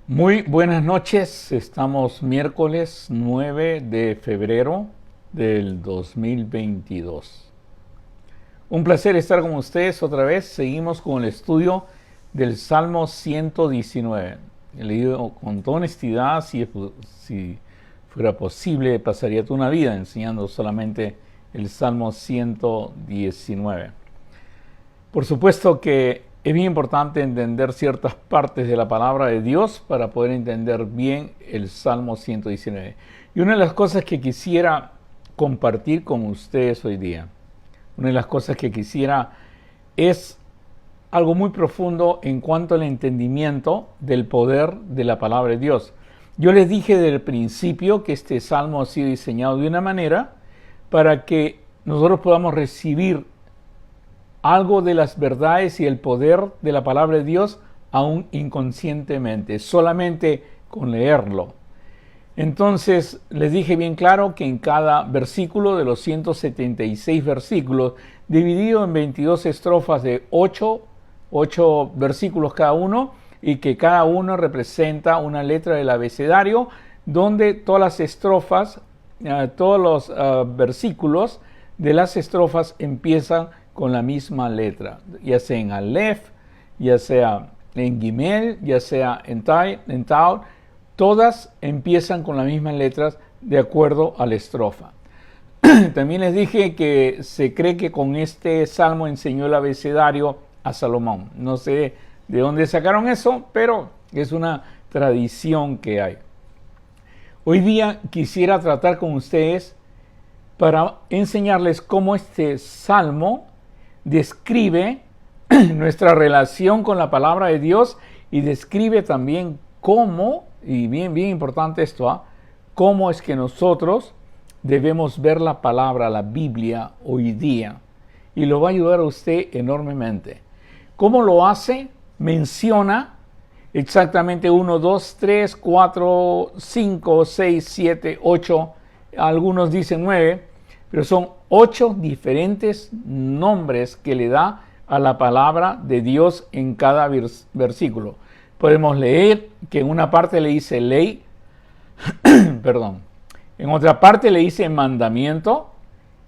Muy buenas noches, estamos miércoles 9 de febrero del 2022. Un placer estar con ustedes otra vez. Seguimos con el estudio del Salmo 119. He leído con toda honestidad, si fuera posible, pasaría toda una vida enseñando solamente el Salmo 119. Por supuesto que es bien importante entender ciertas partes de la palabra de Dios para poder entender bien el Salmo 119. Y una de las cosas que quisiera compartir con ustedes hoy día, una de las cosas que quisiera es algo muy profundo en cuanto al entendimiento del poder de la palabra de Dios. Yo les dije desde el principio que este Salmo ha sido diseñado de una manera para que nosotros podamos recibir algo de las verdades y el poder de la palabra de Dios aún inconscientemente, solamente con leerlo. Entonces, les dije bien claro que en cada versículo de los 176 versículos, dividido en 22 estrofas de 8 versículos cada uno, y que cada uno representa una letra del abecedario, donde todas las estrofas, todos los versículos de las estrofas empiezan con la misma letra, ya sea en Aleph, ya sea en Gimel, ya sea en Taud, todas empiezan con las mismas letras de acuerdo a la estrofa. También les dije que se cree que con este salmo enseñó el abecedario a Salomón. No sé de dónde sacaron eso, pero es una tradición que hay. Hoy día quisiera tratar con ustedes para enseñarles cómo este salmo describe nuestra relación con la palabra de Dios y describe también cómo, y bien importante esto, cómo es que nosotros debemos ver la palabra, la Biblia hoy día. Y lo va a ayudar a usted enormemente. ¿Cómo lo hace? Menciona exactamente 1, 2, 3, 4, 5, 6, 7, 8, algunos dicen 9, pero son 8 diferentes nombres que le da a la palabra de Dios en cada versículo. Podemos leer que en una parte le dice ley, perdón, en otra parte le dice mandamiento,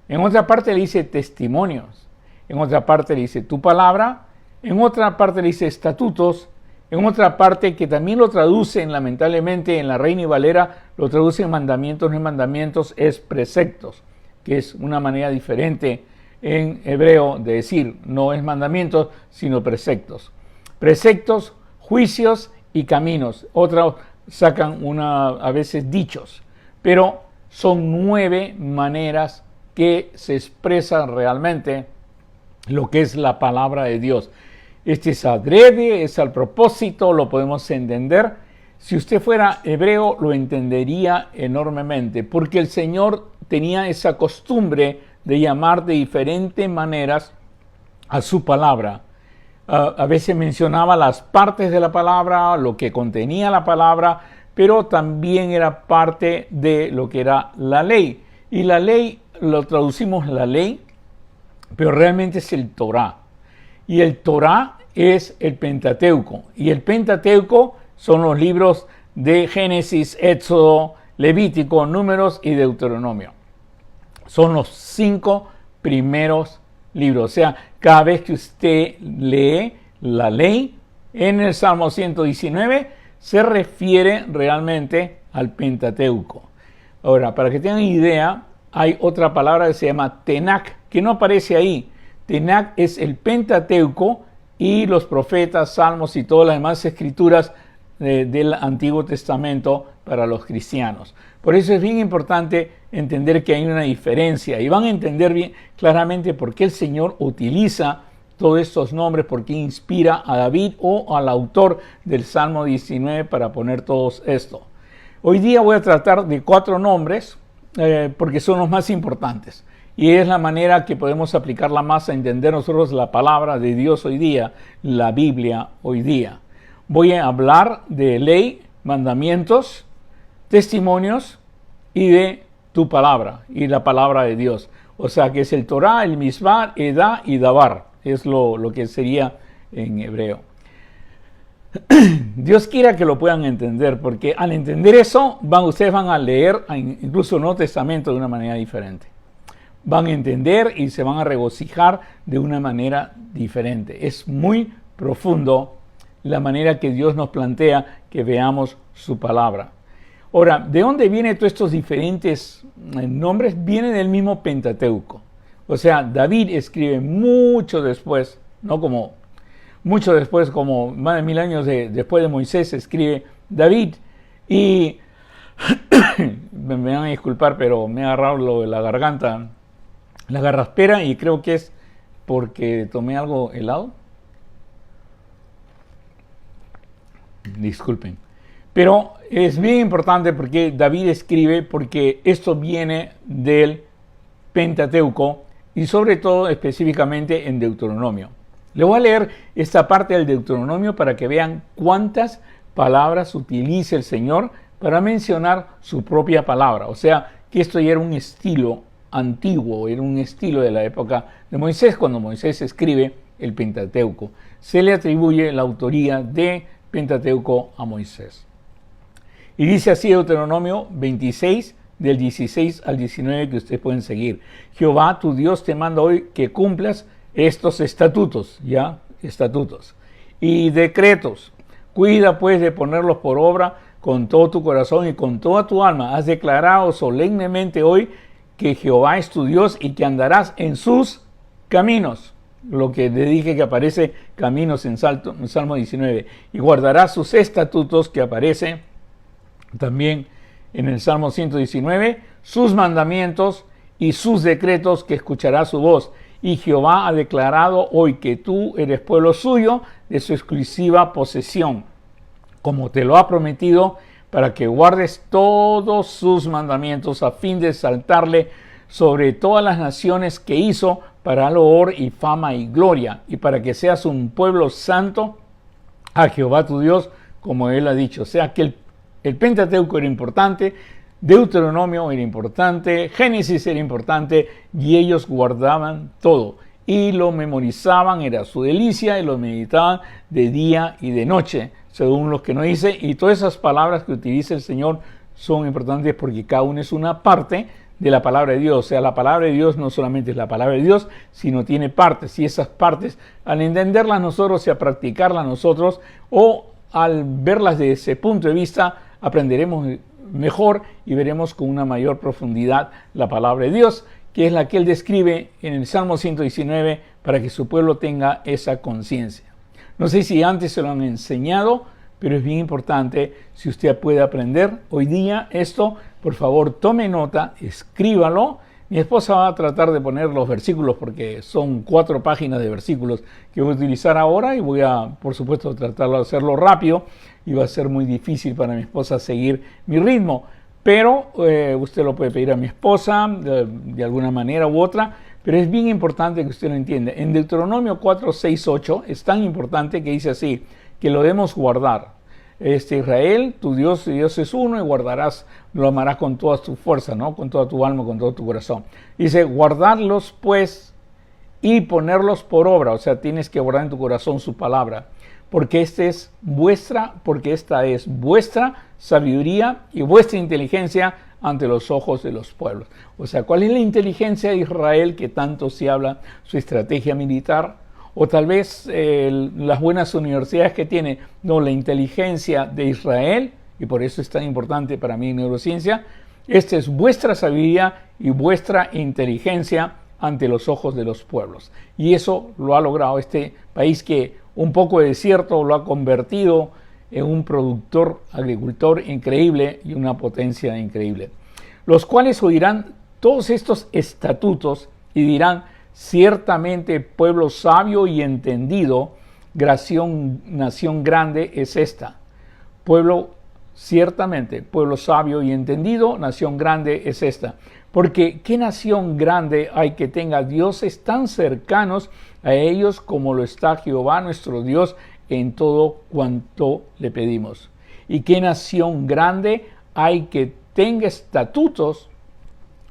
en otra parte le dice testimonios, en otra parte le dice tu palabra, en otra parte le dice estatutos, en otra parte que también lo traducen, lamentablemente en la Reina y Valera, lo traducen mandamientos, no es mandamientos, es preceptos, que es una manera diferente en hebreo de decir, no es mandamientos, sino preceptos. Preceptos, juicios y caminos. Otros sacan a veces dichos, pero son 9 maneras que se expresan realmente lo que es la palabra de Dios. Este es adrede, es al propósito, lo podemos entender. Si usted fuera hebreo, lo entendería enormemente, porque el Señor tenía esa costumbre de llamar de diferentes maneras a su palabra. A veces mencionaba las partes de la palabra, lo que contenía la palabra, pero también era parte de lo que era la ley. Y la ley, lo traducimos la ley, pero realmente es el Torá. Y el Torá es el Pentateuco. Y el Pentateuco son los libros de Génesis, Éxodo, Levítico, Números y Deuteronomio. Son los 5 primeros libros. O sea, cada vez que usted lee la ley en el Salmo 119, se refiere realmente al Pentateuco. Ahora, para que tengan idea, hay otra palabra que se llama Tenach, que no aparece ahí. Tenach es el Pentateuco y los profetas, salmos y todas las demás escrituras del Antiguo Testamento para los cristianos. Por eso es bien importante entender que hay una diferencia y van a entender bien claramente por qué el Señor utiliza todos estos nombres, por qué inspira a David o al autor del Salmo 19 para poner todos esto. Hoy día voy a tratar de 4 nombres porque son los más importantes y es la manera que podemos aplicarla más a entender nosotros la palabra de Dios hoy día, la Biblia hoy día. Voy a hablar de ley, mandamientos, testimonios y de tu palabra y la palabra de Dios. O sea que es el Torá, el Misbar, Edá y Dabar. Es lo que sería en hebreo. Dios quiera que lo puedan entender, porque al entender eso, ustedes van a leer incluso el Nuevo Testamento de una manera diferente. Van a entender y se van a regocijar de una manera diferente. Es muy profundo la manera que Dios nos plantea que veamos su palabra. Ahora, ¿de dónde vienen todos estos diferentes nombres? Vienen del mismo Pentateuco. O sea, David escribe mucho después, no como mucho después, como más de 1000 años después de Moisés, escribe David. Y me van a disculpar, pero me ha agarrado lo de la garganta, la garraspera, y creo que es porque tomé algo helado. Disculpen. Pero es bien importante porque David escribe, porque esto viene del Pentateuco y sobre todo específicamente en Deuteronomio. Le voy a leer esta parte del Deuteronomio para que vean cuántas palabras utiliza el Señor para mencionar su propia palabra. O sea, que esto ya era un estilo antiguo, era un estilo de la época de Moisés, cuando Moisés escribe el Pentateuco. Se le atribuye la autoría de Pentateuco a Moisés. Y dice así Deuteronomio 26, del 16 al 19, que ustedes pueden seguir. Jehová tu Dios te manda hoy que cumplas estos estatutos, estatutos y decretos. Cuida pues de ponerlos por obra con todo tu corazón y con toda tu alma. Has declarado solemnemente hoy que Jehová es tu Dios y que andarás en sus caminos. Lo que le dije que aparece caminos en Salmo 19. Y guardarás sus estatutos, que aparece también en el Salmo 119, sus mandamientos y sus decretos, que escucharás su voz. Y Jehová ha declarado hoy que tú eres pueblo suyo, de su exclusiva posesión, como te lo ha prometido, para que guardes todos sus mandamientos, a fin de exaltarle sobre todas las naciones que hizo, para loor y fama y gloria, y para que seas un pueblo santo a Jehová tu Dios, como él ha dicho. O sea que el Pentateuco era importante, Deuteronomio era importante, Génesis era importante, y ellos guardaban todo y lo memorizaban, era su delicia, y lo meditaban de día y de noche, según los que nos dice. Y todas esas palabras que utiliza el Señor son importantes porque cada una es una parte de la palabra de Dios. O sea, la palabra de Dios no solamente es la palabra de Dios, sino tiene partes, y esas partes, al entenderlas nosotros y a practicarlas nosotros, o al verlas desde ese punto de vista, aprenderemos mejor y veremos con una mayor profundidad la palabra de Dios, que es la que él describe en el Salmo 119, para que su pueblo tenga esa conciencia. No sé si antes se lo han enseñado, pero es bien importante si usted puede aprender hoy día esto. Por favor, tome nota, escríbalo. Mi esposa va a tratar de poner los versículos, porque son 4 páginas de versículos que voy a utilizar ahora, y voy a, por supuesto, tratar de hacerlo rápido, y va a ser muy difícil para mi esposa seguir mi ritmo. Pero usted lo puede pedir a mi esposa de alguna manera u otra, pero es bien importante que usted lo entienda. En Deuteronomio 4, 6, 8 es tan importante que dice así, que lo debemos guardar. Israel, tu Dios es uno, y lo amarás con toda tu fuerza, ¿no? Con toda tu alma, con todo tu corazón. Dice, guardarlos pues y ponerlos por obra. O sea, tienes que guardar en tu corazón su palabra, porque esta es vuestra sabiduría y vuestra inteligencia ante los ojos de los pueblos. O sea, ¿cuál es la inteligencia de Israel que tanto se habla? Su estrategia militar, o tal vez las buenas universidades que tiene. No, la inteligencia de Israel, y por eso es tan importante para mí en neurociencia. Esta es vuestra sabiduría y vuestra inteligencia ante los ojos de los pueblos. Y eso lo ha logrado este país, que un poco de desierto lo ha convertido en un agricultor increíble y una potencia increíble. Los cuales oirán todos estos estatutos y dirán, ciertamente pueblo sabio y entendido, nación grande es esta. Ciertamente pueblo sabio y entendido, nación grande es esta. Porque ¿qué nación grande hay que tenga dioses tan cercanos a ellos como lo está Jehová nuestro Dios en todo cuanto le pedimos? ¿Y qué nación grande hay que tenga estatutos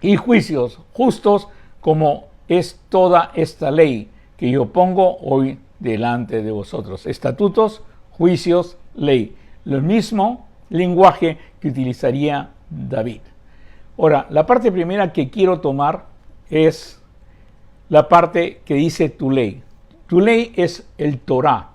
y juicios justos como es toda esta ley que yo pongo hoy delante de vosotros? Estatutos juicios, ley. Lo mismo lenguaje que utilizaría David. Ahora, la parte primera que quiero tomar es la parte que dice tu ley. Tu ley es el Torah.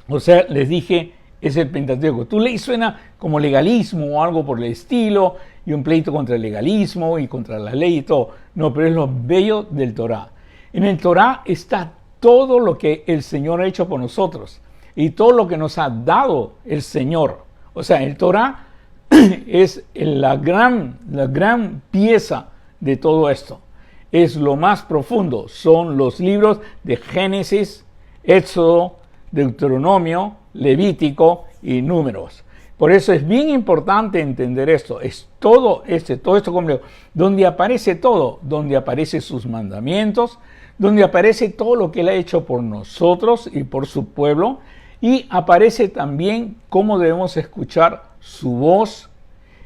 O sea, les dije, es el Pentateuco. Tu ley suena como legalismo o algo por el estilo, y un pleito contra el legalismo y contra la ley y todo. No, pero es lo bello del Torah. En el Torah está todo lo que el Señor ha hecho por nosotros y todo lo que nos ha dado el Señor. O sea, el Torah es la gran pieza de todo esto. Es lo más profundo. Son los libros de Génesis, Éxodo, Deuteronomio, Levítico y Números. Por eso es bien importante entender esto. Es todo esto complejo, donde aparece todo, donde aparecen sus mandamientos, donde aparece todo lo que Él ha hecho por nosotros y por su pueblo, y aparece también cómo debemos escuchar su voz,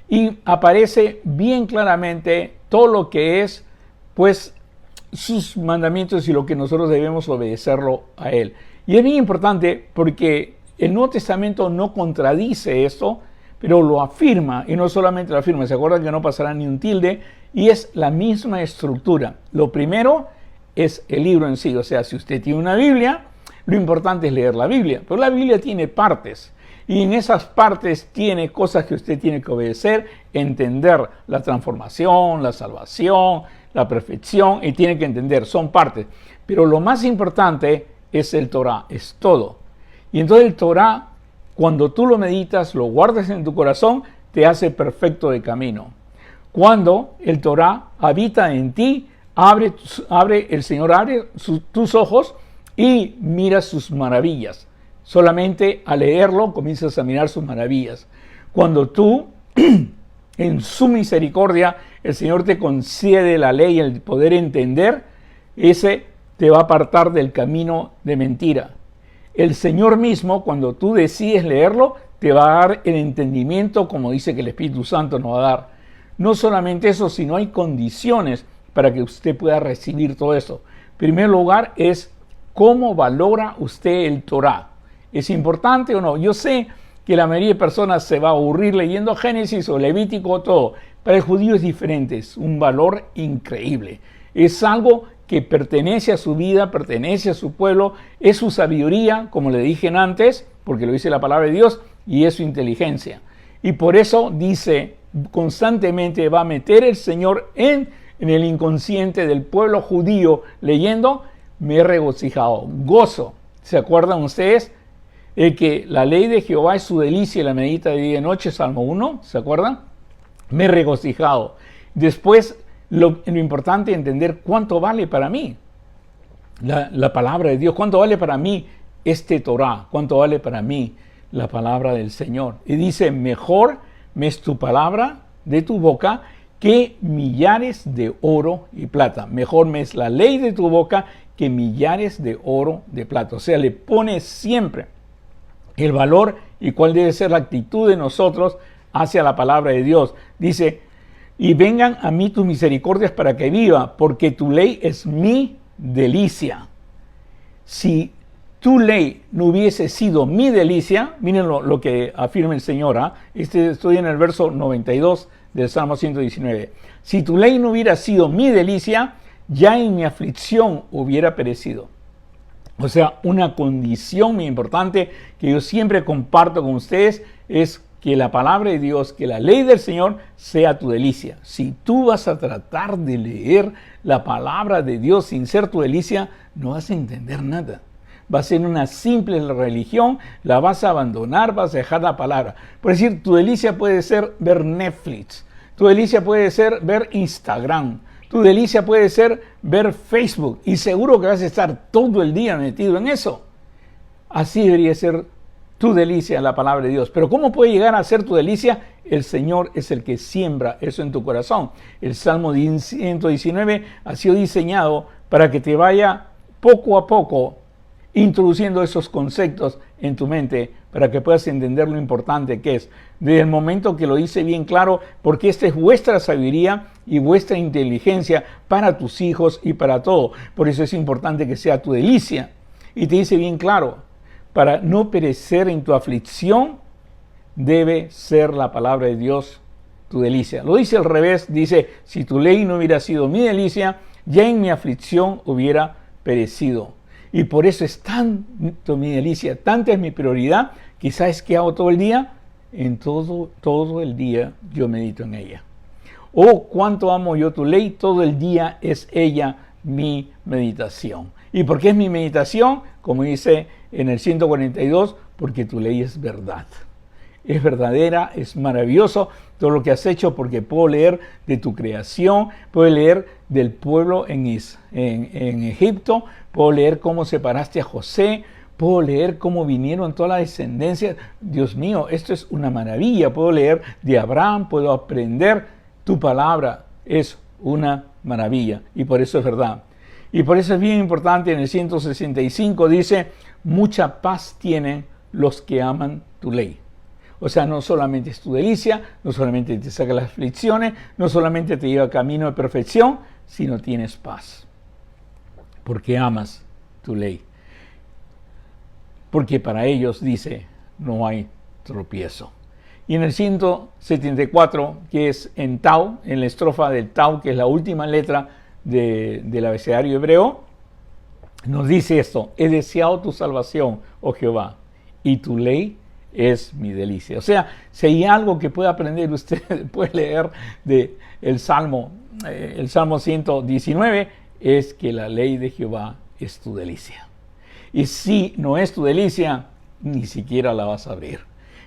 y aparece bien claramente todo lo que es, pues, sus mandamientos y lo que nosotros debemos obedecerlo a Él. Y es bien importante porque el Nuevo Testamento no contradice esto, pero lo afirma, y no solamente lo afirma, se acuerdan que no pasará ni un tilde, y es la misma estructura. Lo primero es el libro en sí, o sea, si usted tiene una Biblia, lo importante es leer la Biblia, pero la Biblia tiene partes, y en esas partes tiene cosas que usted tiene que obedecer, entender la transformación, la salvación, la perfección, y tiene que entender, son partes. Pero lo más importante es el Torah, es todo. Y entonces el Torah, cuando tú lo meditas, lo guardas en tu corazón, te hace perfecto de camino. Cuando el Torah habita en ti, el Señor abre tus ojos y mira sus maravillas. Solamente al leerlo comienzas a mirar sus maravillas. Cuando tú, en su misericordia, el Señor te concede la ley y el poder entender, ese te va a apartar del camino de mentira. El Señor mismo, cuando tú decides leerlo, te va a dar el entendimiento, como dice que el Espíritu Santo nos va a dar. No solamente eso, sino hay condiciones para que usted pueda recibir todo eso. En primer lugar es cómo valora usted el Torah. ¿Es importante o no? Yo sé que la mayoría de personas se va a aburrir leyendo Génesis o Levítico o todo. Para el judío es diferente, es un valor increíble. Es algo que pertenece a su vida, pertenece a su pueblo, es su sabiduría, como le dije antes, porque lo dice la palabra de Dios, y es su inteligencia. Y por eso dice, constantemente va a meter el Señor en el inconsciente del pueblo judío, leyendo, me he regocijado, gozo. ¿Se acuerdan ustedes? Que la ley de Jehová es su delicia y la medita de día y noche, Salmo 1, ¿se acuerdan? Me he regocijado. Después, lo importante es entender cuánto vale para mí la palabra de Dios, cuánto vale para mí este Torah, cuánto vale para mí la palabra del Señor. Y dice, mejor me es tu palabra de tu boca que millares de oro y plata. Mejor me es la ley de tu boca que millares de oro de plata. O sea, le pone siempre el valor y cuál debe ser la actitud de nosotros hacia la palabra de Dios. Dice, y vengan a mí tus misericordias para que viva, porque tu ley es mi delicia. Si tu ley no hubiese sido mi delicia, miren lo que afirma el Señor. Estoy en el verso 92 del Salmo 119. Si tu ley no hubiera sido mi delicia, ya en mi aflicción hubiera perecido. O sea, una condición muy importante que yo siempre comparto con ustedes es que la palabra de Dios, que la ley del Señor sea tu delicia. Si tú vas a tratar de leer la palabra de Dios sin ser tu delicia, no vas a entender nada. Va a ser una simple religión, la vas a abandonar, vas a dejar la palabra. Por decir, tu delicia puede ser ver Netflix, tu delicia puede ser ver Instagram, tu delicia puede ser ver Facebook, y seguro que vas a estar todo el día metido en eso. Así debería ser tu delicia en la palabra de Dios. Pero ¿cómo puede llegar a ser tu delicia? El Señor es el que siembra eso en tu corazón. El Salmo 119 ha sido diseñado para que te vaya poco a poco introduciendo esos conceptos en tu mente para que puedas entender lo importante que es. Desde el momento que lo dice bien claro, porque esta es vuestra sabiduría y vuestra inteligencia para tus hijos y para todo. Por eso es importante que sea tu delicia. Y te dice bien claro, para no perecer en tu aflicción, debe ser la palabra de Dios tu delicia. Lo dice al revés, dice, si tu ley no hubiera sido mi delicia, ya en mi aflicción hubiera perecido. Y por eso es tanto mi delicia, tanta es mi prioridad, que ¿sabes qué hago todo el día? En todo el día yo medito en ella. Oh, cuánto amo yo tu ley, todo el día es ella mi meditación. ¿Y por qué es mi meditación? Como dice en el 142, porque tu ley es verdad. Es verdadera, es maravilloso todo lo que has hecho, porque puedo leer de tu creación, puedo leer del pueblo en Egipto, puedo leer cómo separaste a José, puedo leer cómo vinieron todas las descendencias. Dios mío, esto es una maravilla. Puedo leer de Abraham, puedo aprender. Tu palabra es una maravilla y por eso es verdad. Y por eso es bien importante, en el 165 dice, mucha paz tienen los que aman tu ley. O sea, no solamente es tu delicia, no solamente te saca las aflicciones, no solamente te lleva camino de perfección, sino tienes paz. Porque amas tu ley. Porque para ellos, dice, no hay tropiezo. Y en el 174, que es en Tau, en la estrofa del Tau, que es la última letra del abecedario hebreo, nos dice esto: he deseado tu salvación, oh Jehová, y tu ley es mi delicia. O sea, si hay algo que puede aprender usted, puede leer el Salmo 119, es que la ley de Jehová es tu delicia. Y si no es tu delicia, ni siquiera la vas a abrir.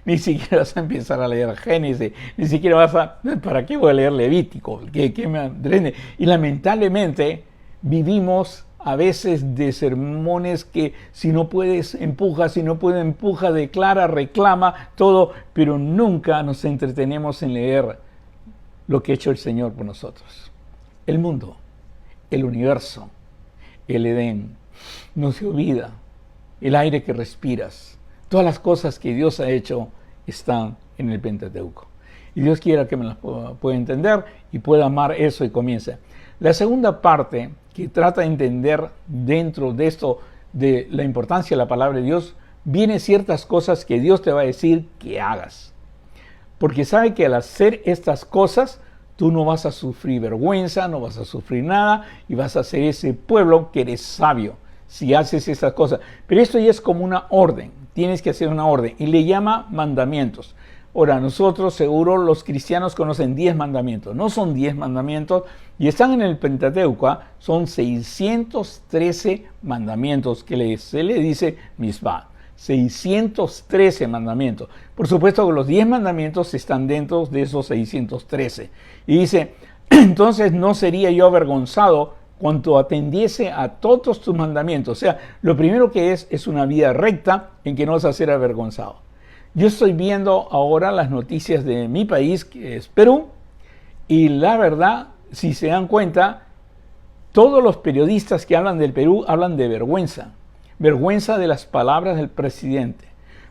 Ni siquiera vas a empezar a leer Génesis, ni siquiera vas a... ¿Para qué voy a leer Levítico? ¿Qué me aprende? Y lamentablemente vivimos a veces de sermones que si no puedes empuja, si no puedes empuja, declara, reclama, todo, pero nunca nos entretenemos en leer lo que ha hecho el Señor por nosotros. El mundo, el universo, el Edén, no se olvida, el aire que respiras, todas las cosas que Dios ha hecho están en el Pentateuco. Y Dios quiera que me las pueda entender y pueda amar eso y comience. La segunda parte que trata de entender dentro de esto, de la importancia de la palabra de Dios, viene ciertas cosas que Dios te va a decir que hagas. Porque sabe que al hacer estas cosas, tú no vas a sufrir vergüenza, no vas a sufrir nada y vas a ser ese pueblo que eres sabio si haces esas cosas. Pero esto ya es como una orden, tienes que hacer una orden y le llama mandamientos. Ahora, nosotros seguro los cristianos conocen 10 mandamientos, no son 10 mandamientos y están en el Pentateuco, son 613 mandamientos que se le dice misbah. 613 mandamientos. Por supuesto que los 10 mandamientos están dentro de esos 613. Y dice, entonces no sería yo avergonzado cuanto atendiese a todos tus mandamientos. O sea, lo primero que es una vida recta en que no vas a ser avergonzado. Yo estoy viendo ahora las noticias de mi país, que es Perú, y la verdad, si se dan cuenta, todos los periodistas que hablan del Perú hablan de vergüenza. Vergüenza de las palabras del presidente,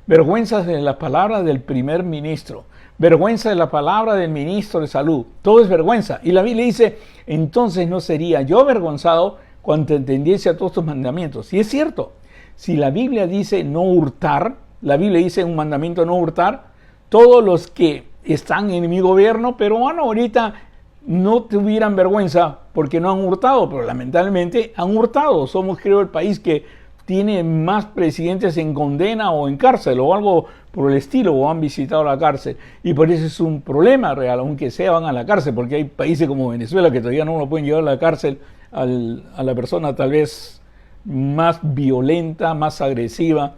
vergüenza de las palabras del primer ministro, vergüenza de la palabra del ministro de salud. Todo es vergüenza. Y la Biblia dice, entonces no sería yo avergonzado cuando entendiese a todos tus mandamientos. Y es cierto, si la Biblia dice no hurtar, la Biblia dice un mandamiento no hurtar, todos los que están en mi gobierno peruano ahorita no tuvieran vergüenza porque no han hurtado, pero lamentablemente han hurtado. Somos, creo, el país que tiene más presidentes en condena o en cárcel o algo por el estilo, o han visitado la cárcel. Y por eso es un problema real, aunque sea van a la cárcel, porque hay países como Venezuela que todavía no lo pueden llevar a la cárcel a la persona tal vez más violenta, más agresiva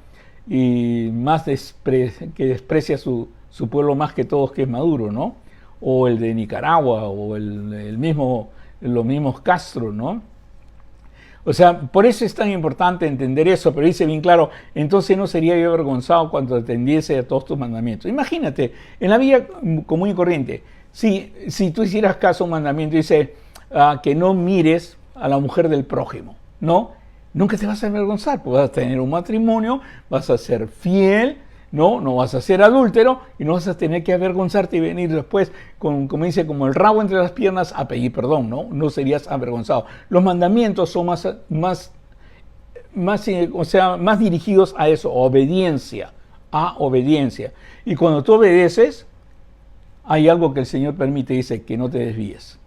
y más que desprecia su pueblo más que todos, que es Maduro, ¿no? O el de Nicaragua, o los mismos Castro, ¿no? O sea, por eso es tan importante entender eso, pero dice bien claro, entonces no sería yo avergonzado cuando atendiese a todos tus mandamientos. Imagínate, en la vida común y corriente, si tú hicieras caso a un mandamiento, dice que no mires a la mujer del prójimo, ¿no? Nunca te vas a avergonzar, porque vas a tener un matrimonio, vas a ser fiel, no vas a ser adúltero y no vas a tener que avergonzarte y venir después, como dice, como el rabo entre las piernas a pedir perdón, ¿no? No serías avergonzado. Los mandamientos son más más dirigidos a eso, obediencia, a obediencia. Y cuando tú obedeces, hay algo que el Señor permite, dice, que no te desvíes.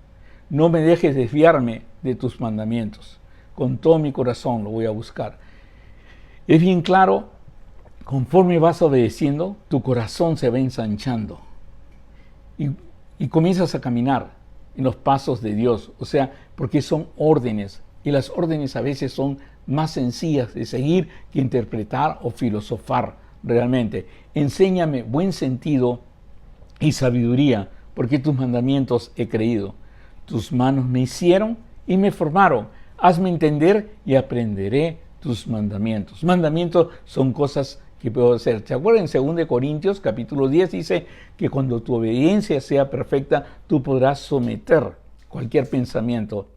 No me dejes desviarme de tus mandamientos. Con todo mi corazón lo voy a buscar. Es bien claro, conforme vas obedeciendo, tu corazón se va ensanchando. Y comienzas a caminar en los pasos de Dios. O sea, porque son órdenes. Y las órdenes a veces son más sencillas de seguir que interpretar o filosofar realmente. Enséñame buen sentido y sabiduría, porque tus mandamientos he creído. Tus manos me hicieron y me formaron. Hazme entender y aprenderé tus mandamientos. Mandamientos son cosas que puedo hacer. ¿Se acuerdan? En 2 Corintios capítulo 10 dice que cuando tu obediencia sea perfecta, tú podrás someter cualquier pensamiento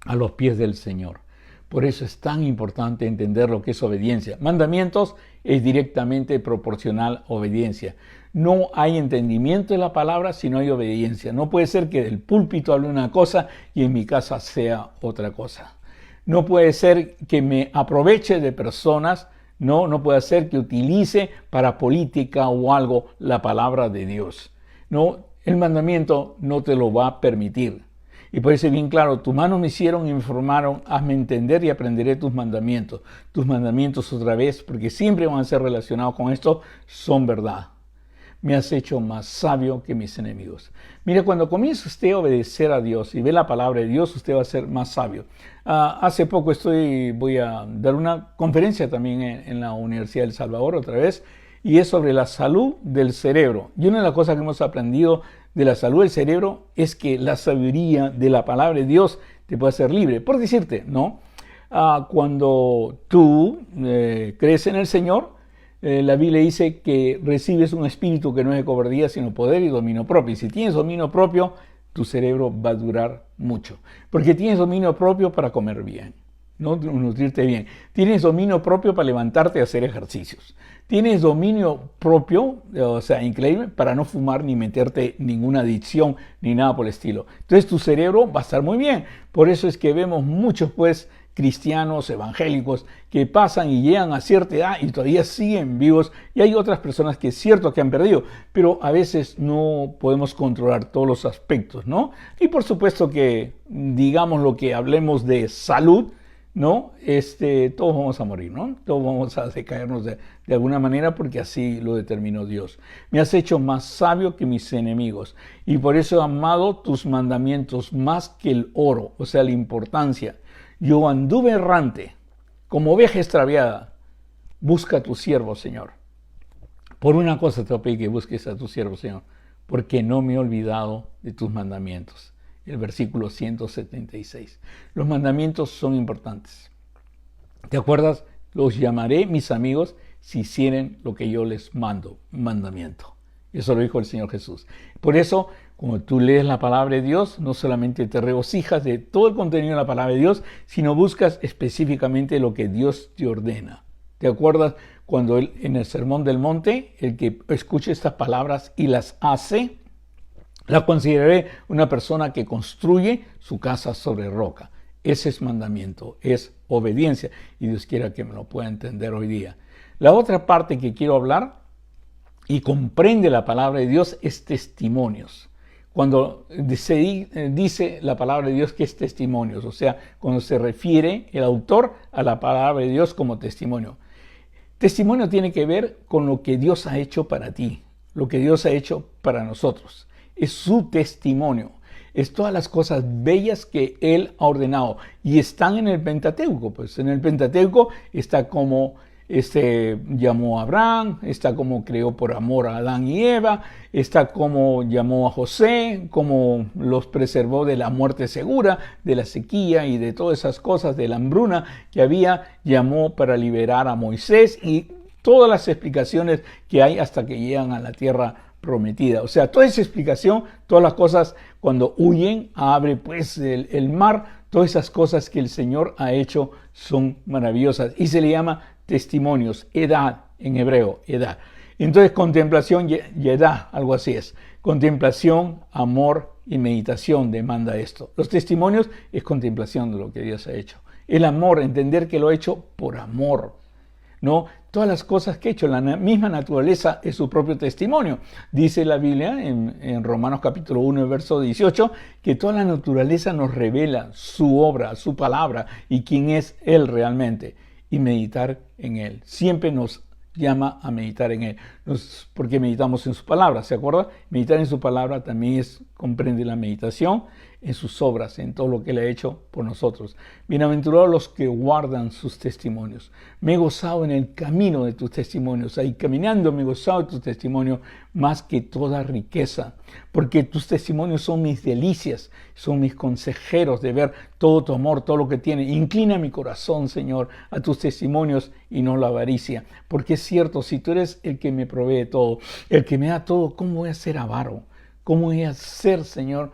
a los pies del Señor. Por eso es tan importante entender lo que es obediencia. Mandamientos es directamente proporcional a obediencia. No hay entendimiento de la palabra si no hay obediencia. No puede ser que del púlpito hable una cosa y en mi casa sea otra cosa. No puede ser que me aproveche de personas. No puede ser que utilice para política o algo la palabra de Dios. No, el mandamiento no te lo va a permitir. Y por eso es bien claro, tus manos me hicieron y me formaron, hazme entender y aprenderé tus mandamientos. Tus mandamientos otra vez, porque siempre van a ser relacionados con esto, son verdad. Me has hecho más sabio que mis enemigos. Mira, cuando comienza usted a obedecer a Dios y ve la palabra de Dios, usted va a ser más sabio. Hace poco voy a dar una conferencia también en la Universidad de El Salvador otra vez, y es sobre la salud del cerebro. Y una de las cosas que hemos aprendido de la salud del cerebro es que la sabiduría de la palabra de Dios te puede hacer libre. Por decirte, ¿no? Cuando tú crees en el Señor, la Biblia dice que recibes un espíritu que no es de cobardía, sino poder y dominio propio. Y si tienes dominio propio, tu cerebro va a durar mucho. Porque tienes dominio propio para comer bien, no nutrirte bien. Tienes dominio propio para levantarte a hacer ejercicios. Tienes dominio propio, o sea, increíble, para no fumar ni meterte ninguna adicción ni nada por el estilo. Entonces tu cerebro va a estar muy bien. Por eso es que vemos muchos, pues, cristianos evangélicos que pasan y llegan a cierta edad y todavía siguen vivos, y hay otras personas que es cierto que han perdido, pero a veces no podemos controlar todos los aspectos, ¿no? Y por supuesto que, digamos, lo que hablemos de salud, ¿no? Todos vamos a morir, ¿no? Todos vamos a decaernos de alguna manera, porque así lo determinó Dios. Me has hecho más sabio que mis enemigos, y por eso he amado tus mandamientos más que el oro, o sea, la importancia. Yo anduve errante, como oveja extraviada. Busca a tu siervo, Señor. Por una cosa te voy a pedir que busques a tu siervo, Señor, porque no me he olvidado de tus mandamientos. El versículo 176. Los mandamientos son importantes. ¿Te acuerdas? Los llamaré mis amigos si hicieren lo que yo les mando. Mandamiento. Eso lo dijo el Señor Jesús. Por eso, cuando tú lees la palabra de Dios, no solamente te regocijas de todo el contenido de la palabra de Dios, sino buscas específicamente lo que Dios te ordena. ¿Te acuerdas cuando en el Sermón del Monte, el que escuche estas palabras y las hace, la consideraré una persona que construye su casa sobre roca? Ese es mandamiento, es obediencia, y Dios quiera que me lo pueda entender hoy día. La otra parte que quiero hablar y comprende la palabra de Dios es testimonios. Cuando se dice la palabra de Dios que es testimonios, o sea, cuando se refiere el autor a la palabra de Dios como testimonio. Testimonio tiene que ver con lo que Dios ha hecho para ti, lo que Dios ha hecho para nosotros. Es su testimonio. Es todas las cosas bellas que Él ha ordenado y están en el Pentateuco. Pues en el Pentateuco está como llamó a Abraham, está como creó por amor a Adán y Eva, está como llamó a José, como los preservó de la muerte segura, de la sequía y de todas esas cosas, de la hambruna que había, llamó para liberar a Moisés, y todas las explicaciones que hay hasta que llegan a la tierra prometida. O sea, toda esa explicación, todas las cosas cuando huyen, abre pues el mar, todas esas cosas que el Señor ha hecho son maravillosas y se le llama testimonios, edad en hebreo, edad. Entonces contemplación, yedá, algo así es. Contemplación, amor y meditación demanda esto. Los testimonios es contemplación de lo que Dios ha hecho. El amor, entender que lo ha hecho por amor, ¿no? Todas las cosas que he hecho, la misma naturaleza es su propio testimonio. Dice la Biblia en Romanos capítulo 1, verso 18, que toda la naturaleza nos revela su obra, su palabra y quién es Él realmente. Y meditar en Él. Siempre nos llama a meditar en Él. Porque meditamos en su palabra, ¿se acuerda? Meditar en su palabra también comprende la meditación en sus obras, en todo lo que Él ha hecho por nosotros. Bienaventurados los que guardan sus testimonios. Me he gozado en el camino de tus testimonios. Ahí caminando me he gozado de tus testimonios más que toda riqueza. Porque tus testimonios son mis delicias, son mis consejeros de ver todo tu amor, todo lo que tiene. Inclina mi corazón, Señor, a tus testimonios y no la avaricia. Porque es cierto, si tú eres el que me provee todo, el que me da todo, ¿cómo voy a ser avaro? ¿Cómo voy a ser, Señor?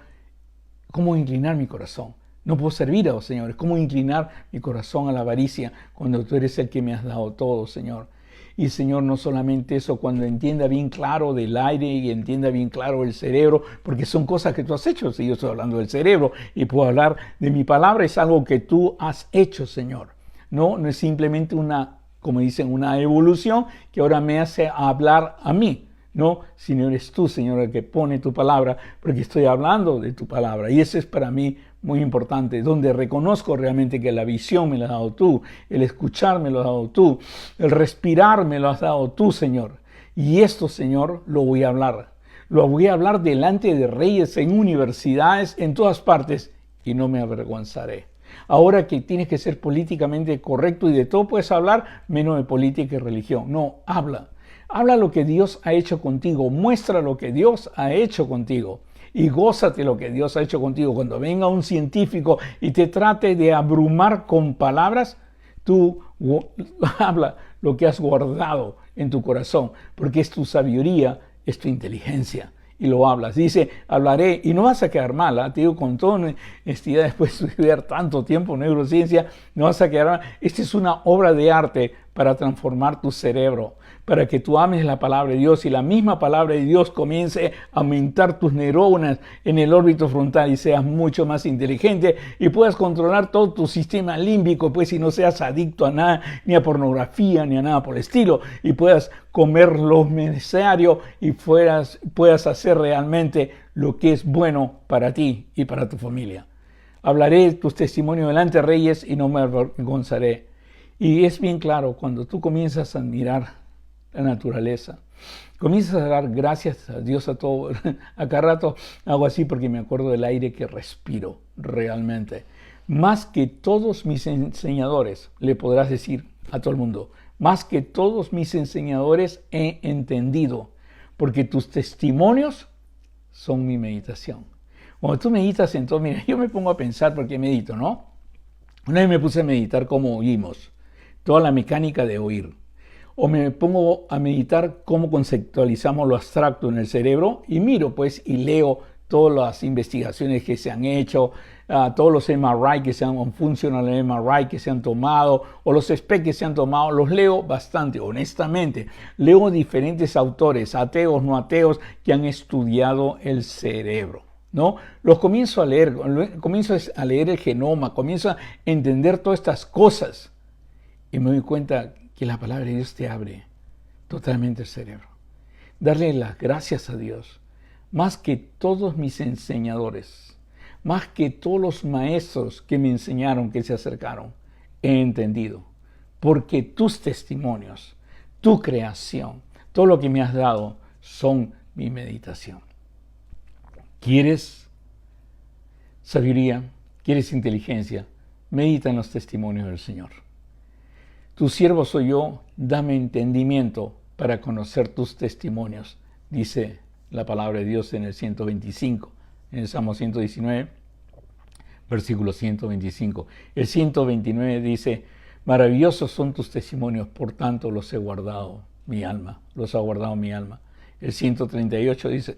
¿Cómo inclinar mi corazón? No puedo servir a los señores. ¿Cómo inclinar mi corazón a la avaricia cuando tú eres el que me has dado todo, Señor? Y, Señor, no solamente eso, cuando entienda bien claro del aire y entienda bien claro el cerebro, porque son cosas que tú has hecho. Si yo estoy hablando del cerebro y puedo hablar de mi palabra, es algo que tú has hecho, Señor. No es simplemente como dicen, una evolución que ahora me hace hablar a mí. No, sino eres tú, Señor, el que pone tu palabra, porque estoy hablando de tu palabra. Y eso es para mí muy importante, donde reconozco realmente que la visión me la has dado tú, el escuchar me lo has dado tú, el respirar me lo has dado tú, Señor. Y esto, Señor, lo voy a hablar. Lo voy a hablar delante de reyes, en universidades, en todas partes, y no me avergonzaré. Ahora que tienes que ser políticamente correcto y de todo puedes hablar, menos de política y religión. No, habla. Habla lo que Dios ha hecho contigo, muestra lo que Dios ha hecho contigo y gózate lo que Dios ha hecho contigo. Cuando venga un científico y te trate de abrumar con palabras, tú habla lo que has guardado en tu corazón, porque es tu sabiduría, es tu inteligencia. Y lo hablas. Dice, hablaré, y no vas a quedar mal, ¿eh? Te digo con toda honestidad, después de estudiar tanto tiempo en neurociencia, no vas a quedar mal. Esta es una obra de arte para transformar tu cerebro, para que tú ames la palabra de Dios y la misma palabra de Dios comience a aumentar tus neuronas en el órbito frontal y seas mucho más inteligente y puedas controlar todo tu sistema límbico, pues, y no seas adicto a nada, ni a pornografía, ni a nada por el estilo, y puedas comer lo necesario y puedas hacer realmente lo que es bueno para ti y para tu familia. Hablaré tus testimonios delante de reyes y no me avergonzaré. Y es bien claro, cuando tú comienzas a admirar la naturaleza, comienzas a dar gracias a Dios a todo, a cada rato hago así porque me acuerdo del aire que respiro realmente. Más que todos mis enseñadores, le podrás decir a todo el mundo, más que todos mis enseñadores he entendido, porque tus testimonios son mi meditación. Cuando tú meditas, entonces, mira, yo me pongo a pensar porque medito, ¿no? Una vez me puse a meditar cómo oímos, toda la mecánica de oír. O me pongo a meditar cómo conceptualizamos lo abstracto en el cerebro y miro, pues, y leo todas las investigaciones que se han hecho, todos los MRI que se han, funcional MRI que se han tomado, o los SPEC que se han tomado, los leo bastante, honestamente. Leo diferentes autores, ateos, no ateos, que han estudiado el cerebro, ¿no? Los comienzo a leer el genoma, comienzo a entender todas estas cosas y me doy cuenta que la palabra de Dios te abre totalmente el cerebro. Darle las gracias a Dios, más que todos mis enseñadores, más que todos los maestros que me enseñaron, que se acercaron, he entendido. Porque tus testimonios, tu creación, todo lo que me has dado son mi meditación. ¿Quieres sabiduría? ¿Quieres inteligencia? Medita en los testimonios del Señor. Tu siervo soy yo, dame entendimiento para conocer tus testimonios, dice la palabra de Dios en el 125, en el Salmo 119, versículo 125. El 129 dice, maravillosos son tus testimonios, por tanto los he guardado mi alma, los ha guardado mi alma. El 138 dice,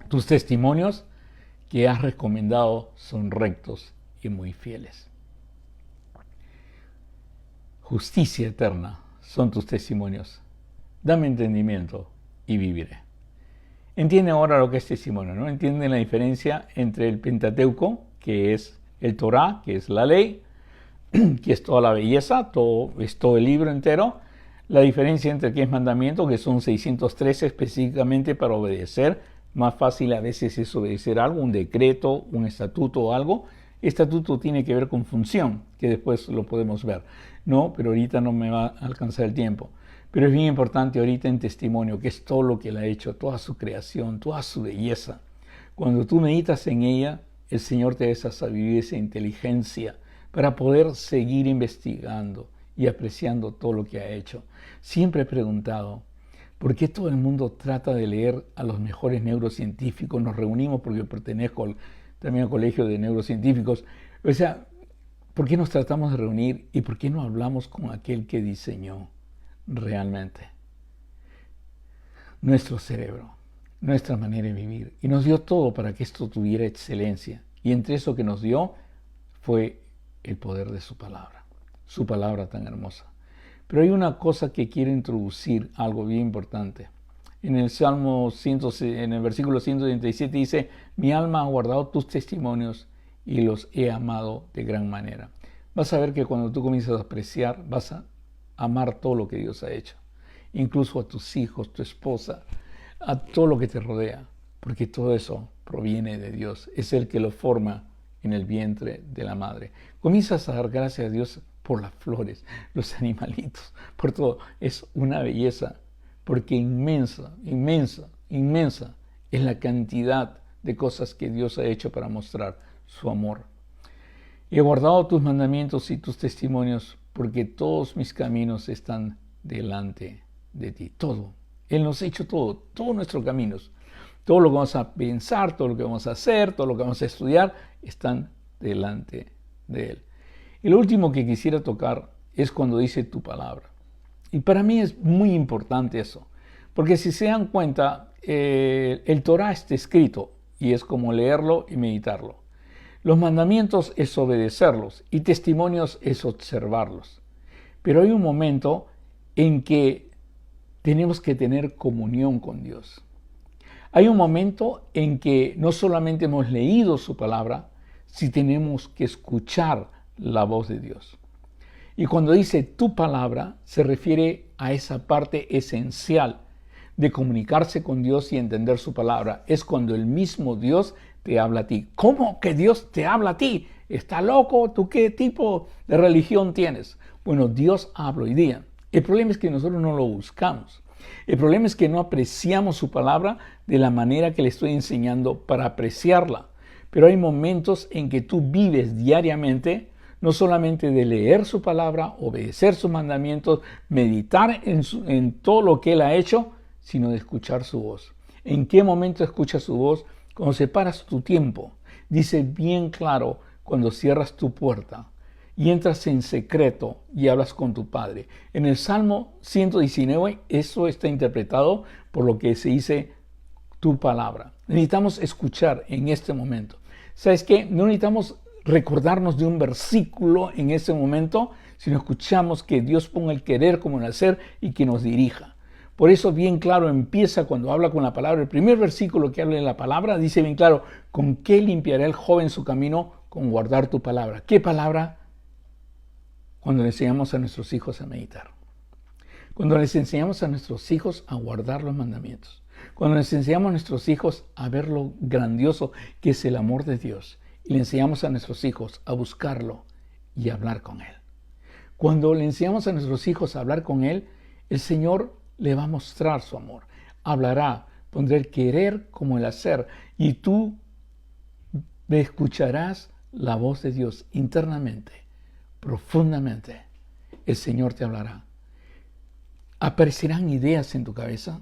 tus testimonios que has recomendado son rectos y muy fieles. Justicia eterna son tus testimonios. Dame entendimiento y viviré. Entiende ahora lo que es testimonio, ¿no? Entiende la diferencia entre el Pentateuco, que es el Torá, que es la ley, que es toda la belleza, es todo el libro entero. La diferencia entre qué es mandamiento, que son 613 específicamente para obedecer. Más fácil a veces es obedecer algo, un decreto, un estatuto o algo. Estatuto tiene que ver con función, que después lo podemos ver. No, pero ahorita no me va a alcanzar el tiempo. Pero es bien importante ahorita en testimonio, que es todo lo que Él ha hecho, toda su creación, toda su belleza. Cuando tú meditas en ella, el Señor te da esa sabiduría, esa inteligencia para poder seguir investigando y apreciando todo lo que ha hecho. Siempre he preguntado, ¿por qué todo el mundo trata de leer a los mejores neurocientíficos? Nos reunimos porque pertenezco también al colegio de neurocientíficos. O sea, ¿por qué nos tratamos de reunir y por qué no hablamos con aquel que diseñó realmente nuestro cerebro, nuestra manera de vivir? Y nos dio todo para que esto tuviera excelencia. Y entre eso que nos dio fue el poder de su palabra tan hermosa. Pero hay una cosa que quiero introducir, algo bien importante. En el Salmo 100, en el versículo 137 dice, mi alma ha guardado tus testimonios y los he amado de gran manera. Vas a ver que cuando tú comienzas a apreciar, vas a amar todo lo que Dios ha hecho. Incluso a tus hijos, tu esposa, a todo lo que te rodea. Porque todo eso proviene de Dios. Es el que lo forma en el vientre de la madre. Comienzas a dar gracias a Dios por las flores, los animalitos, por todo. Es una belleza, porque inmensa, inmensa, inmensa es la cantidad de cosas que Dios ha hecho para mostrar su amor. He guardado tus mandamientos y tus testimonios, porque todos mis caminos están delante de ti. Todo. Él nos ha hecho todo, todos nuestros caminos. Todo lo que vamos a pensar, todo lo que vamos a hacer, todo lo que vamos a estudiar, están delante de Él. Y lo último que quisiera tocar es cuando dice tu palabra. Y para mí es muy importante eso, porque si se dan cuenta, el Torah está escrito y es como leerlo y meditarlo. Los mandamientos es obedecerlos y testimonios es observarlos. Pero hay un momento en que tenemos que tener comunión con Dios. Hay un momento en que no solamente hemos leído su palabra, sino tenemos que escuchar la voz de Dios. Y cuando dice tu palabra, se refiere a esa parte esencial de comunicarse con Dios y entender su palabra. Es cuando el mismo Dios te habla a ti. ¿Cómo que Dios te habla a ti? ¿Está loco? ¿Tú qué tipo de religión tienes? Bueno, Dios habla hoy día. El problema es que nosotros no lo buscamos. El problema es que no apreciamos su palabra de la manera que le estoy enseñando para apreciarla. Pero hay momentos en que tú vives diariamente, no solamente de leer su palabra, obedecer sus mandamientos, meditar en todo lo que Él ha hecho, sino de escuchar su voz. ¿En qué momento escuchas su voz? Cuando separas tu tiempo. Dice bien claro, cuando cierras tu puerta y entras en secreto y hablas con tu Padre. En el Salmo 119, eso está interpretado por lo que se dice tu palabra. Necesitamos escuchar en este momento. ¿Sabes qué? No necesitamos recordarnos de un versículo en ese momento, sino escuchamos que Dios ponga el querer como el hacer y que nos dirija. Por eso bien claro empieza cuando habla con la palabra. El primer versículo que habla de la palabra dice bien claro, ¿con qué limpiará el joven su camino? Con guardar tu palabra. ¿Qué palabra? Cuando le enseñamos a nuestros hijos a meditar. Cuando les enseñamos a nuestros hijos a guardar los mandamientos. Cuando les enseñamos a nuestros hijos a ver lo grandioso que es el amor de Dios. Y le enseñamos a nuestros hijos a buscarlo y a hablar con Él. Cuando le enseñamos a nuestros hijos a hablar con Él, el Señor le va a mostrar su amor. Hablará, pondrá el querer como el hacer. Y tú escucharás la voz de Dios internamente, profundamente. El Señor te hablará. Aparecerán ideas en tu cabeza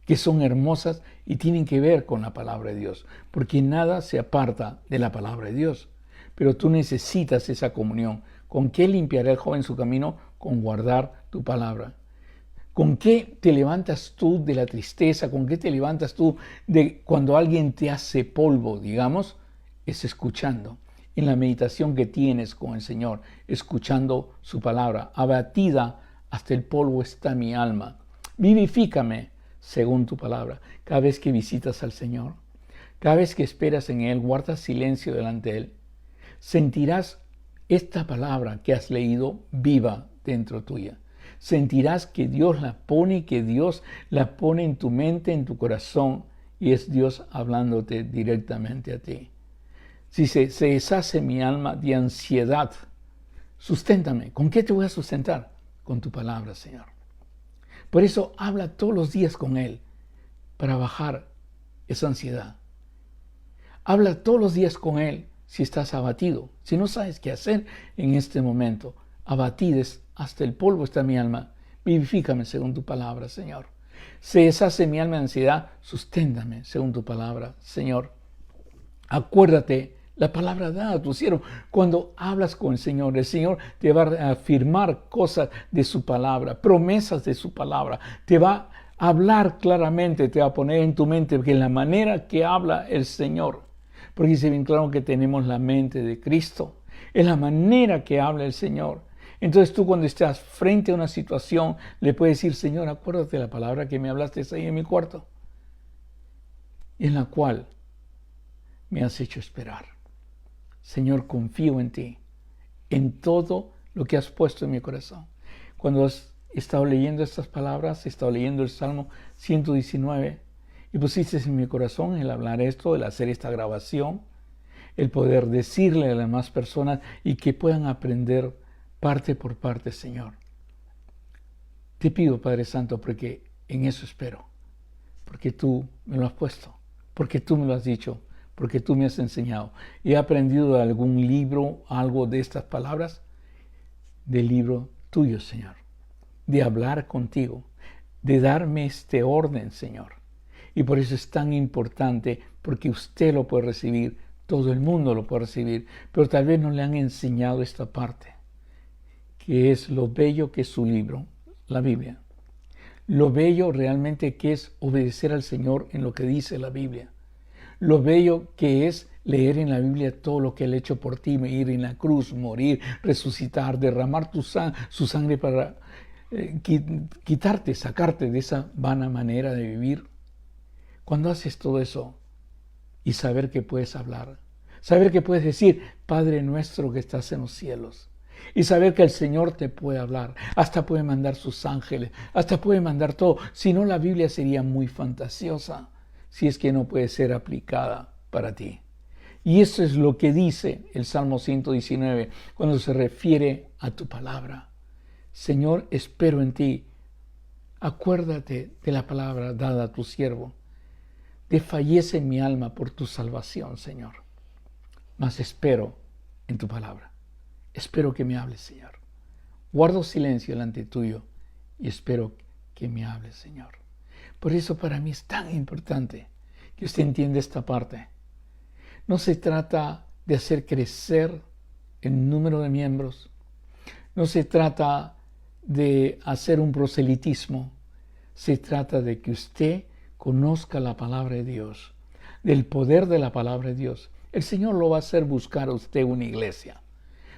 que son hermosas y tienen que ver con la palabra de Dios, porque nada se aparta de la palabra de Dios. Pero tú necesitas esa comunión. ¿Con qué limpiará el joven su camino? Con guardar tu palabra. ¿Con qué te levantas tú de la tristeza? ¿Con qué te levantas tú de cuando alguien te hace polvo, digamos? Es escuchando. En la meditación que tienes con el Señor, escuchando su palabra. Abatida hasta el polvo está mi alma. Vivifícame según tu palabra. Cada vez que visitas al Señor, cada vez que esperas en Él, guardas silencio delante de Él, sentirás esta palabra que has leído viva dentro tuya. Sentirás que Dios la pone y que Dios la pone en tu mente, en tu corazón, y es Dios hablándote directamente a ti. Si se deshace mi alma de ansiedad, susténtame. ¿Con qué te voy a sustentar? Con tu palabra, Señor. Por eso habla todos los días con Él para bajar esa ansiedad. Habla todos los días con Él si estás abatido, si no sabes qué hacer en este momento. Abatides hasta el polvo está mi alma. Vivifícame según tu palabra, Señor. Se deshace mi alma de ansiedad, susténtame según tu palabra, Señor. Acuérdate, la palabra da a tu siervo. Cuando hablas con el Señor te va a afirmar cosas de su palabra, promesas de su palabra. Te va a hablar claramente, te va a poner en tu mente que la manera que habla el Señor, porque dice bien claro que tenemos la mente de Cristo, es la manera que habla el Señor. Entonces tú cuando estás frente a una situación le puedes decir, Señor, acuérdate de la palabra que me hablaste ahí en mi cuarto, en la cual me has hecho esperar. Señor, confío en ti, en todo lo que has puesto en mi corazón. Cuando has estado leyendo estas palabras, he estado leyendo el Salmo 119 y pusiste en mi corazón el hablar esto, el hacer esta grabación, el poder decirle a las demás personas y que puedan aprender parte por parte, Señor. Te pido, Padre Santo, porque en eso espero, porque tú me lo has puesto, porque tú me lo has dicho, porque tú me has enseñado. He aprendido de algún libro algo de estas palabras, del libro tuyo, Señor, de hablar contigo, de darme este orden, Señor. Y por eso es tan importante, porque usted lo puede recibir, todo el mundo lo puede recibir, pero tal vez no le han enseñado esta parte, que es lo bello que es su libro, la Biblia. Lo bello realmente que es obedecer al Señor en lo que dice la Biblia. Lo bello que es leer en la Biblia todo lo que Él ha hecho por ti, ir en la cruz, morir, resucitar, derramar su sangre para quitarte, sacarte de esa vana manera de vivir. Cuando haces todo eso y saber que puedes hablar, saber que puedes decir, Padre nuestro que estás en los cielos, y saber que el Señor te puede hablar, hasta puede mandar sus ángeles, hasta puede mandar todo. Si no, la Biblia sería muy fantasiosa, si es que no puede ser aplicada para ti. Y eso es lo que dice el Salmo 119 cuando se refiere a tu palabra. Señor, espero en ti. Acuérdate de la palabra dada a tu siervo. Desfallece mi alma por tu salvación, Señor. Mas espero en tu palabra. Espero que me hables, Señor. Guardo silencio delante tuyo y espero que me hables, Señor. Por eso para mí es tan importante que usted entienda esta parte. No se trata de hacer crecer el número de miembros. No se trata de hacer un proselitismo. Se trata de que usted conozca la palabra de Dios, del poder de la palabra de Dios. El Señor lo va a hacer buscar a usted una iglesia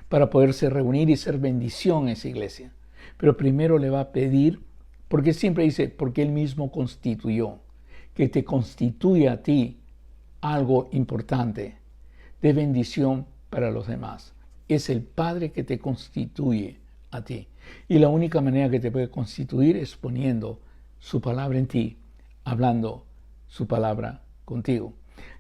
para poderse reunir y ser bendición en esa iglesia. Pero primero le va a pedir, porque siempre dice, porque Él mismo constituyó, que te constituye a ti algo importante de bendición para los demás. Es el Padre que te constituye a ti. Y la única manera que te puede constituir es poniendo su palabra en ti, hablando su palabra contigo.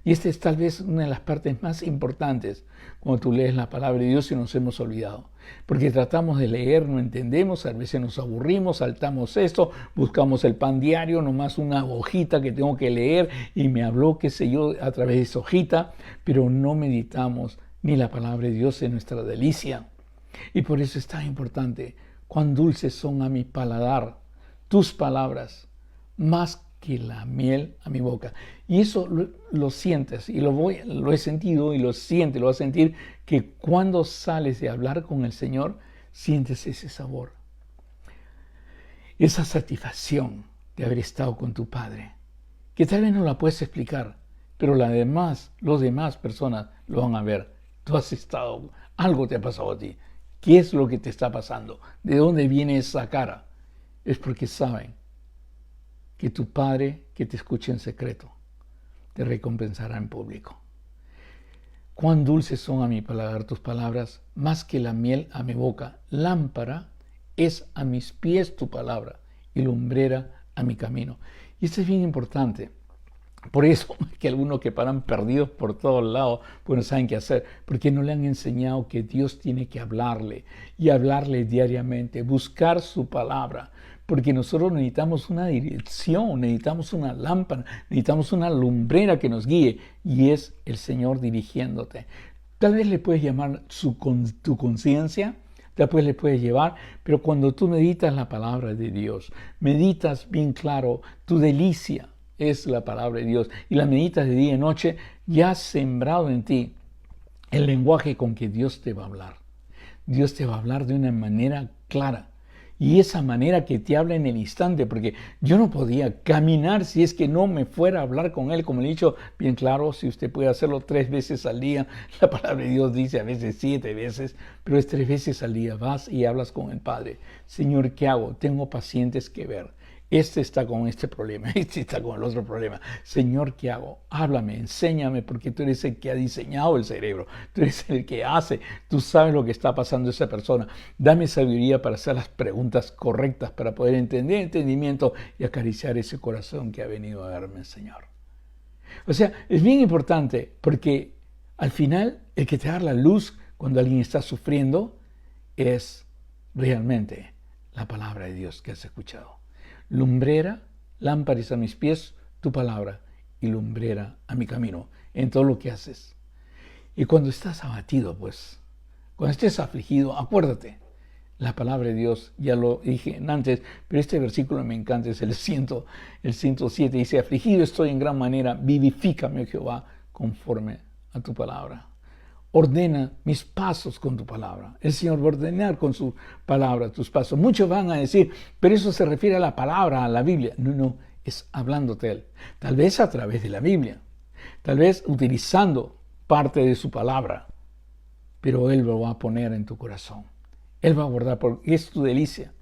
Y esta es tal vez una de las partes más importantes cuando tú lees la palabra de Dios y nos hemos olvidado. Porque tratamos de leer, no entendemos, a veces nos aburrimos, saltamos esto, buscamos el pan diario, nomás una hojita que tengo que leer y me habló, qué sé yo, a través de esa hojita, pero no meditamos ni la palabra de Dios en nuestra delicia. Y por eso es tan importante, cuán dulces son a mi paladar tus palabras, más que la miel a mi boca. Y eso lo sientes, y lo he sentido y lo sientes, lo vas a sentir, que cuando sales de hablar con el Señor, sientes ese sabor, esa satisfacción de haber estado con tu Padre, que tal vez no la puedes explicar, pero los demás personas lo van a ver. Tú has estado, algo te ha pasado a ti. ¿Qué es lo que te está pasando? ¿De dónde viene esa cara? Es porque saben que tu Padre, que te escucha en secreto, te recompensará en público. Cuán dulces son a mi paladar tus palabras, más que la miel a mi boca. Lámpara es a mis pies tu palabra y lumbrera a mi camino. Y esto es bien importante. Por eso que algunos que paran perdidos por todos lados, pues no saben qué hacer, porque no le han enseñado que Dios tiene que hablarle y hablarle diariamente, buscar su palabra, porque nosotros necesitamos una dirección, necesitamos una lámpara, necesitamos una lumbrera que nos guíe, y es el Señor dirigiéndote. Tal vez le puedes llamar tu conciencia, después le puedes llevar, pero cuando tú meditas la palabra de Dios, meditas bien claro, tu delicia es la palabra de Dios, y la meditas de día y noche, ya has sembrado en ti el lenguaje con que Dios te va a hablar. Dios te va a hablar de una manera clara, y esa manera que te habla en el instante, porque yo no podía caminar si es que no me fuera a hablar con Él, como le he dicho bien claro, si usted puede hacerlo 3 veces al día, la palabra de Dios dice a veces 7 veces, pero es 3 veces al día, vas y hablas con el Padre. Señor, ¿qué hago? Tengo pacientes que ver. Este está con este problema, este está con el otro problema. Señor, ¿qué hago? Háblame, enséñame, porque tú eres el que ha diseñado el cerebro, tú eres el que hace, tú sabes lo que está pasando a esa persona. Dame sabiduría para hacer las preguntas correctas, para poder entender entendimiento y acariciar ese corazón que ha venido a verme, Señor. O sea, es bien importante, porque al final el que te da la luz cuando alguien está sufriendo es realmente la palabra de Dios que has escuchado. Lumbrera, lámparas a mis pies, tu palabra, y lumbrera a mi camino, en todo lo que haces. Y cuando estás abatido, pues, cuando estés afligido, acuérdate, la palabra de Dios, ya lo dije antes, pero este versículo me encanta, es el 107, dice, afligido estoy en gran manera, vivifícame, oh Jehová, conforme a tu palabra. Ordena mis pasos con tu palabra. El Señor va a ordenar con su palabra tus pasos. Muchos van a decir, pero eso se refiere a la palabra, a la Biblia. No, es hablándote Él. Tal vez a través de la Biblia. Tal vez utilizando parte de su palabra. Pero Él lo va a poner en tu corazón. Él va a guardar porque es tu delicia.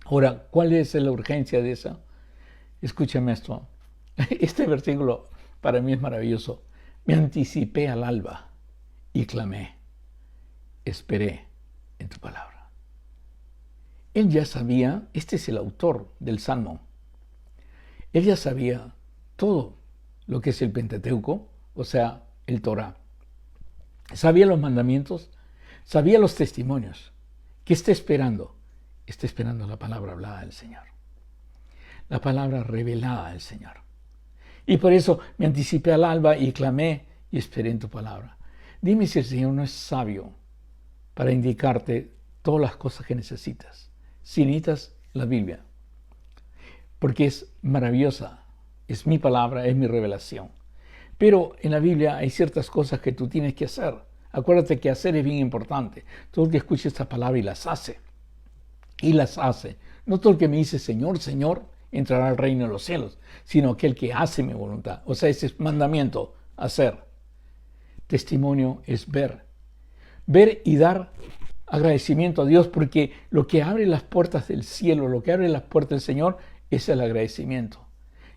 Ahora, ¿cuál es la urgencia de esa? Escúchame esto. Este versículo para mí es maravilloso. Me anticipé al alba y clamé, esperé en tu palabra. Él ya sabía, este es el autor del Salmo, él ya sabía todo lo que es el Pentateuco, o sea, el Torá. Sabía los mandamientos, sabía los testimonios. ¿Qué está esperando? Está esperando la palabra hablada del Señor, la palabra revelada del Señor. Y por eso me anticipé al alba y clamé y esperé en tu palabra. Dime si el Señor no es sabio para indicarte todas las cosas que necesitas. Si necesitas la Biblia, porque es maravillosa, es mi palabra, es mi revelación. Pero en la Biblia hay ciertas cosas que tú tienes que hacer. Acuérdate que hacer es bien importante. Todo el que escucha esta palabra y las hace. Y las hace. No todo el que me dice Señor, Señor, entrará al reino de los cielos, sino aquel que hace mi voluntad. O sea, ese es mandamiento, hacer. Testimonio es ver. Ver y dar agradecimiento a Dios, porque lo que abre las puertas del cielo, lo que abre las puertas del Señor, es el agradecimiento.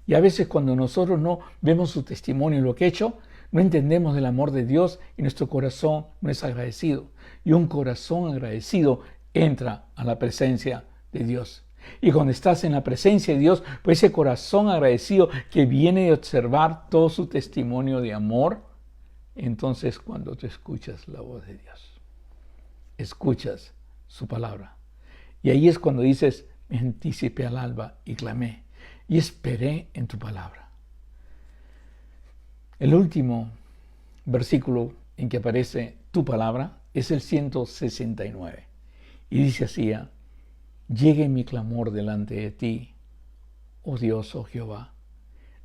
Y a veces cuando nosotros no vemos su testimonio y lo que ha hecho, no entendemos del amor de Dios y nuestro corazón no es agradecido. Y un corazón agradecido entra a la presencia de Dios. Y cuando estás en la presencia de Dios, pues ese corazón agradecido que viene de observar todo su testimonio de amor, entonces cuando tú escuchas la voz de Dios, escuchas su palabra. Y ahí es cuando dices, me anticipé al alba y clamé y esperé en tu palabra. El último versículo en que aparece tu palabra es el 169. Y dice así, llegue mi clamor delante de ti, oh Dios, oh Jehová,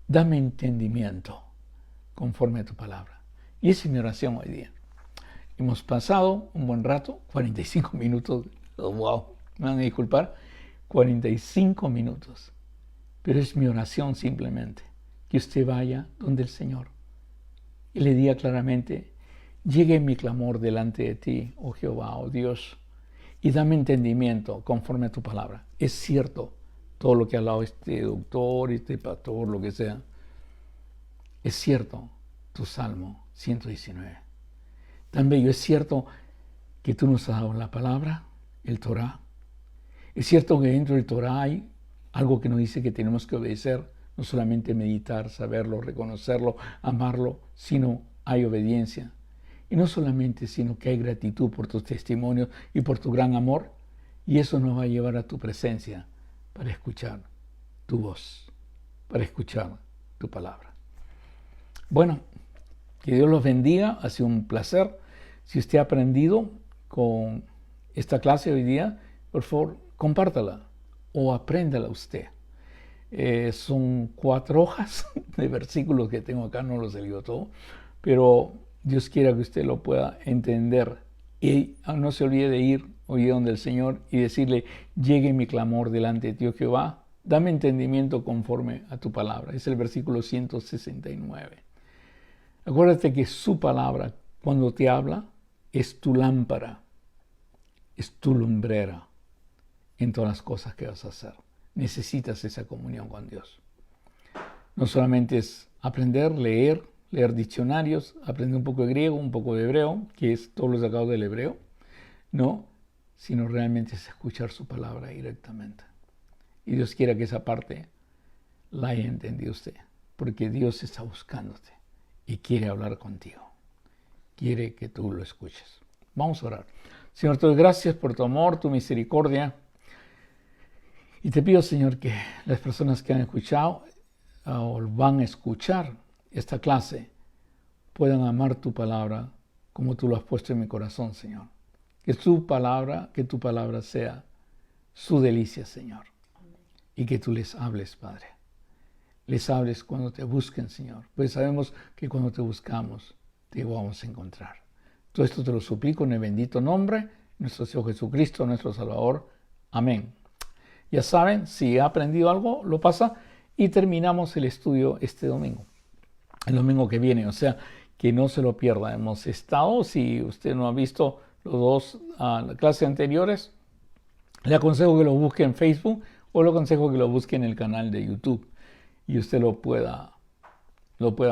dame entendimiento conforme a tu palabra. Y esa es mi oración hoy día. Hemos pasado un buen rato, 45 minutos, wow, me van a disculpar, 45 minutos. Pero es mi oración simplemente, que usted vaya donde el Señor y le diga claramente, llegue mi clamor delante de ti, oh Jehová, oh Dios, y dame entendimiento conforme a tu palabra. Es cierto todo lo que ha hablado este doctor, este pastor, lo que sea. Es cierto tu Salmo 119. Tan bello. Es cierto que tú nos has dado la palabra, el Torah. Es cierto que dentro del Torah hay algo que nos dice que tenemos que obedecer, no solamente meditar, saberlo, reconocerlo, amarlo, sino hay obediencia. Y no solamente, sino que hay gratitud por tus testimonios y por tu gran amor. Y eso nos va a llevar a tu presencia para escuchar tu voz, para escuchar tu palabra. Bueno, que Dios los bendiga. Ha sido un placer. Si usted ha aprendido con esta clase hoy día, por favor, compártala o apréndala usted. Son 4 hojas de versículos que tengo acá, no los he leído todo, pero Dios quiera que usted lo pueda entender. Y no se olvide de ir hoy donde el Señor y decirle: llegue mi clamor delante de ti, oh Jehová, dame entendimiento conforme a tu palabra. Es el versículo 169. Acuérdate que su palabra, cuando te habla, es tu lámpara, es tu lumbrera en todas las cosas que vas a hacer. Necesitas esa comunión con Dios. No solamente es aprender, leer diccionarios, aprender un poco de griego, un poco de hebreo, que es todo lo sacado del hebreo, no, sino realmente es escuchar su palabra directamente. Y Dios quiera que esa parte la haya entendido usted, porque Dios está buscándote y quiere hablar contigo. Quiere que tú lo escuches. Vamos a orar. Señor, te doy gracias por tu amor, tu misericordia. Y te pido, Señor, que las personas que han escuchado o van a escuchar esta clase puedan amar tu palabra como tú lo has puesto en mi corazón, Señor. Que tu palabra sea su delicia, Señor. Y que tú les hables, Padre. Les hables cuando te busquen, Señor. Pues sabemos que cuando te buscamos, te vamos a encontrar. Todo esto te lo suplico en el bendito nombre de nuestro Señor Jesucristo, nuestro Salvador. Amén. Ya saben, si ha aprendido algo, lo pasa y terminamos el estudio este domingo. El domingo que viene, o sea, que no se lo pierda. Hemos estado, si usted no ha visto los 2 clases anteriores, le aconsejo que lo busque en Facebook o le aconsejo que lo busque en el canal de YouTube y usted lo pueda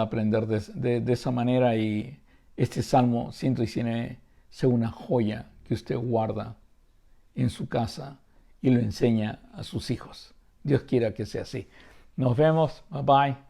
aprender de esa manera, y este Salmo 119 sea una joya que usted guarda en su casa y lo enseña a sus hijos. Dios quiera que sea así. Nos vemos. Bye bye.